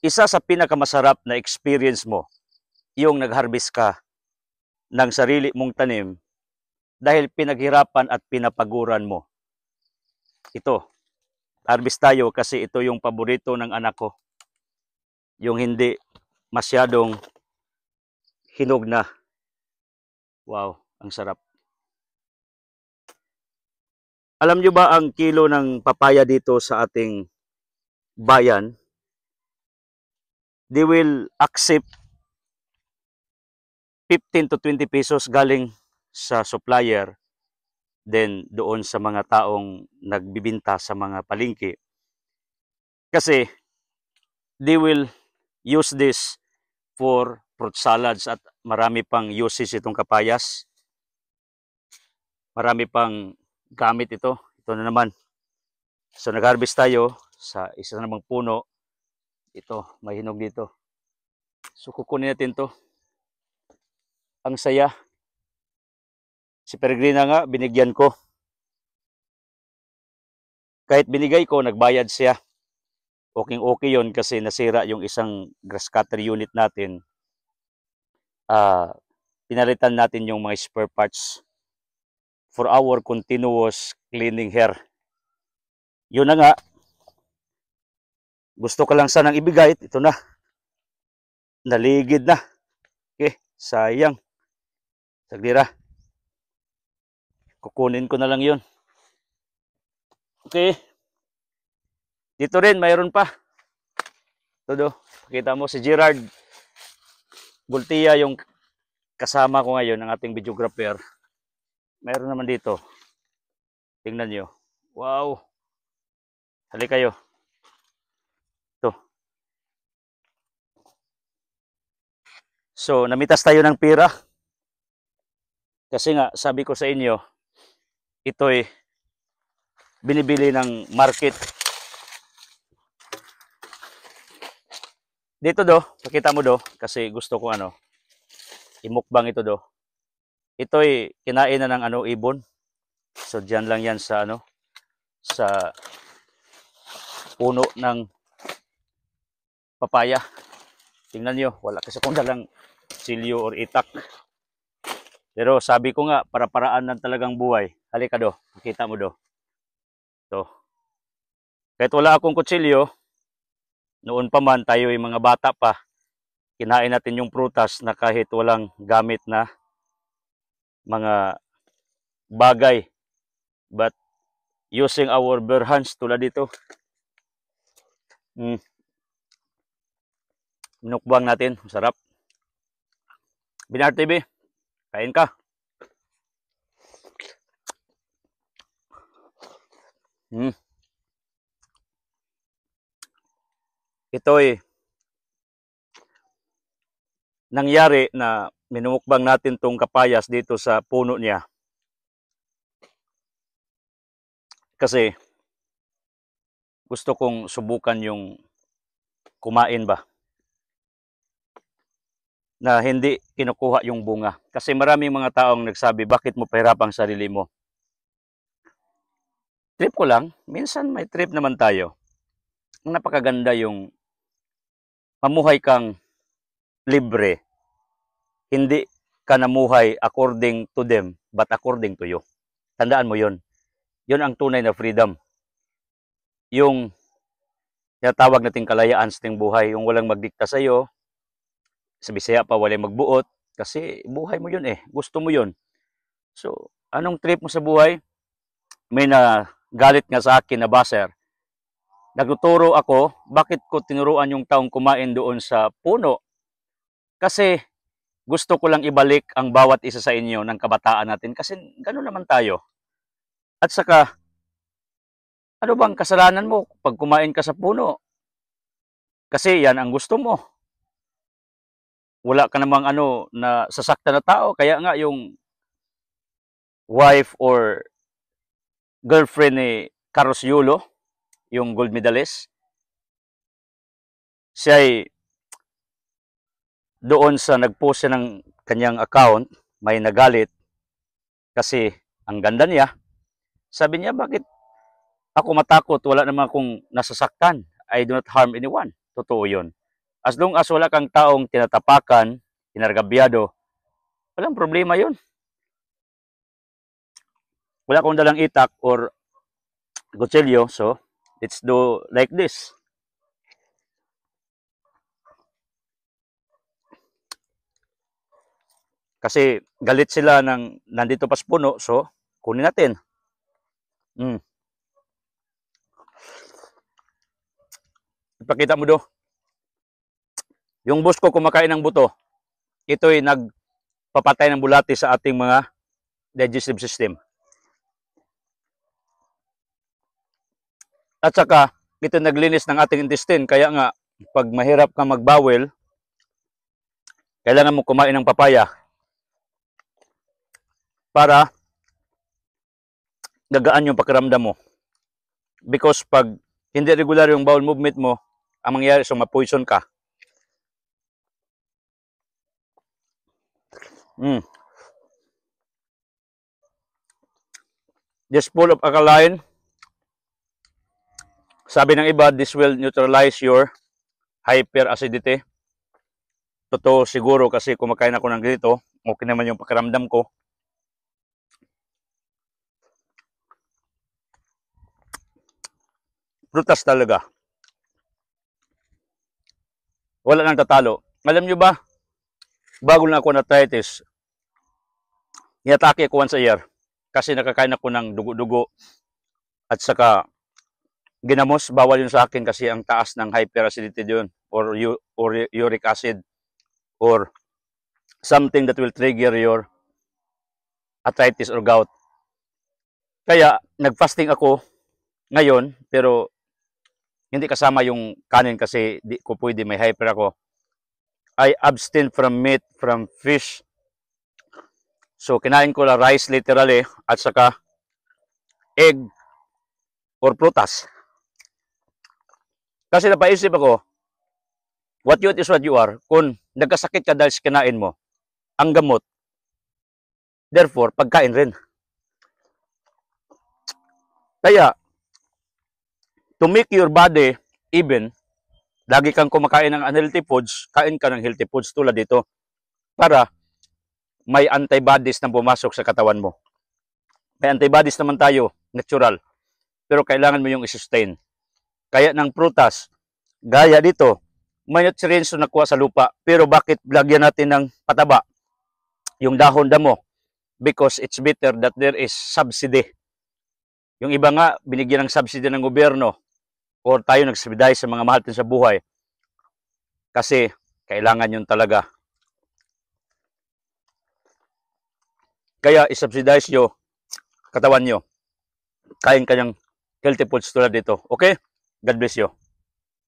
isa sa pinakamasarap na experience mo, yung nag-harvest ka ng sarili mong tanim dahil pinaghirapan at pinapaguran mo. Ito, harvest tayo kasi ito yung paborito ng anak ko. Yung hindi masyadong hinog na. Wow, ang sarap. Alam nyo ba ang kilo ng papaya dito sa ating bayan? They will accept 15 to 20 pesos galing sa supplier, then doon sa mga taong nagbibinta sa mga palengke. Kasi they will use this for fruit salads at marami pang uses itong kapayas. Marami pang gamit ito. Ito na naman. So nag-harvest tayo sa isa namang puno. Ito, may hinog dito. So kukunin natin to. Ang saya. Si Peregrina nga, binigyan ko. Kahit binigay ko, nagbayad siya. Okay yun kasi nasira yung isang grass cutter unit natin. Pinalitan natin yung mga spare parts for our continuous cleaning here. Yun na nga. Gusto ko lang sanang ibigay. Ito na. Naligid na. Okay, sayang. Saglira. Kukunin ko na lang yun. Okay. Dito rin, mayroon pa. Todo. Pakita mo si Gerard Bultia yung kasama ko ngayon, ang ating videographer. Mayroon naman dito. Tingnan nyo. Wow. Halika kayo. Ito. So, namitas tayo ng pira. Kasi nga, sabi ko sa inyo, ito'y binibili ng market. Dito do, pakita mo do, kasi gusto ko imukbang ito do. Ito'y kinain na ng ibon. So diyan lang yan sa sa puno ng papaya. Tingnan nyo, wala kasi kung dalang silyo or itak. Pero sabi ko nga, para-paraan ng talagang buhay. Halika do, pakita mo do. Ito. Kahit wala akong kutsilyo, noon pa man tayo yung mga bata pa, kinain natin yung prutas na kahit walang gamit na mga bagay. But using our bare hands tulad dito. Minukbang natin, masarap. Binar TV, kain ka. Ito'y nangyari na minumukbang natin tong kapayas dito sa puno niya. Kasi gusto kong subukan yung kumain ba na hindi kinukuha yung bunga. Kasi maraming mga taong nagsabi, bakit mo pahirap ang sarili mo? Trip ko lang, minsan may trip naman tayo. Ang napakaganda yung mamuhay kang libre. Hindi ka namuhay according to them, but according to you. Tandaan mo yun. Yun ang tunay na freedom. Yung tinatawag nating kalayaan sa ating buhay, yung walang magdikta sa iyo, sa Bisaya pa walang magbuot, kasi buhay mo yun gusto mo yun. So, anong trip mo sa buhay? May nagalit nga sa akin na baser. Nagtuturo ako, bakit ko tinuruan yung taong kumain doon sa puno? Kasi gusto ko lang ibalik ang bawat isa sa inyo ng kabataan natin, kasi gano'n naman tayo. At saka, ano bang kasalanan mo pag kumain ka sa puno? Kasi yan ang gusto mo. Wala ka namang na sasaktan na tao. Kaya nga yung wife or girlfriend ni Carlos Yulo, yung gold medalist, siya ay doon sa nag-post siya ng kanyang account, may nagalit kasi ang ganda niya. Sabi niya, bakit ako matakot? Wala naman akong nasasaktan. I do not harm anyone. Totoo yun. As long as wala kang taong tinatapakan, kinargabyado, walang problema yun. Wala akong dalang itak or kutsilyo, so let's do like this. Kasi galit sila ng nandito pa sa puno, so kunin natin. Ipakita mo do. Yung boss ko kumakain ng buto. Ito'y nagpapatay ng bulati sa ating mga digestive system. At saka, ito naglinis ng ating intestine. Kaya nga, pag mahirap ka magbawel, kailangan mo kumain ng papaya para gagaan yung pakiramdam mo. Because pag hindi regular yung bowel movement mo, ang mangyayari so ma-poison ka. Just full of alkaline. Sabi ng iba, this will neutralize your hyperacidity. Totoo siguro kasi kumakain ako ng ganito, okay naman yung pakiramdam ko. Prutas talaga. Wala nang tatalo. Alam nyo ba, bago na ako na-arthritis, inatake ako once a year kasi nakakain ako ng dugo-dugo at saka ginamos, bawal yun sa akin kasi ang taas ng hyperacidity yun or uric acid or something that will trigger your arthritis or gout. Kaya nag-fasting ako ngayon pero hindi kasama yung kanin kasi di ko pwede, may hyper ako. I abstain from meat, from fish. So kinain ko la rice literally at saka egg or prutas. Kasi napaisip ako, what you eat is what you are. Kung nagkasakit ka dahil sa kinain mo, ang gamot, therefore, pagkain rin. Kaya, to make your body even, lagi kang kumakain ng unhealthy foods, kain ka ng healthy foods tulad dito para may antibodies na pumasok sa katawan mo. May antibodies naman tayo, natural, pero kailangan mo yung i-sustain. Kaya ng prutas, gaya dito, may nutrients na nakuha sa lupa, pero bakit lagyan natin ng pataba? Yung dahon damo, because it's better that there is subsidy. Yung iba nga, binigyan ng subsidy ng gobyerno or tayo nag-subsidize sa mga mahal din sa buhay kasi kailangan yun talaga. Kaya isubsidize nyo katawan nyo. Kain ka ng healthy foods tulad dito. Okay? God bless you.